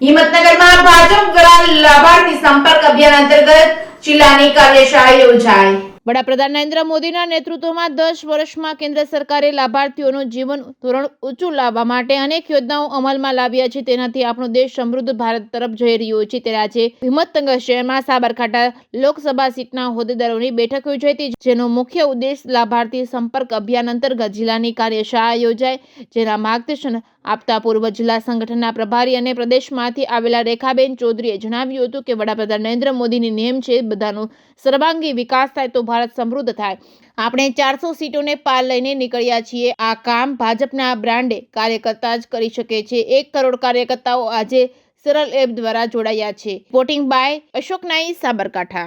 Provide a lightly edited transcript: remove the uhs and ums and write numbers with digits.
હિંમતનગરમાં ભાજપ દ્વારા લાભાર્થી સંપર્ક અભિયાન અંતર્ગત જિલ્લાની કાર્યશાળા યોજાઈ। વડાપ્રધાન નરેન્દ્ર મોદીના નેતૃત્વમાં 10 વર્ષમાં કેન્દ્ર સરકારે લાભાર્થીઓનું જીવન ધોરણ ઊંચું લાવવા માટે અનેક યોજનાઓ અમલમાં લાવ્યા છે। તેનાથી આપણો દેશ સમૃદ્ધ ભારત તરફ જઈ રહ્યો છે। ત્યારે આજે હિંમતનગર શહેરમાં સાબરકાંઠા લોકસભા સીટના હોદ્દેદારોની બેઠક યોજાઈ હતી, જેનો મુખ્ય ઉદ્દેશ લાભાર્થી સંપર્ક અભિયાન અંતર્ગત જિલ્લાની કાર્યશાળા યોજાઈ, જેના માર્ગદર્શન આપતા પૂર્વ જિલ્લા સંગઠનના પ્રભારી અને પ્રદેશમાંથી આવેલા રેખાબેન ચૌધરીએ જણાવ્યું હતું કે વડાપ્રધાન નરેન્દ્ર મોદીની નેમ છે બધાનો સર્વાંગી વિકાસ થાય તો ભારત સમૃદ્ધ થાય। આપણે 400 સીટોને પાર લઈને નીકળ્યા છીએ। આ કામ ભાજપના બ્રાન્ડે કાર્યકર્તા જ કરી શકે છે। 1 કરોડ કાર્યકર્તાઓ આજે સરળ એપ દ્વારા જોડાયા છે। વોટિંગ બાય અશોક નાઈ, સાબરકાંઠા।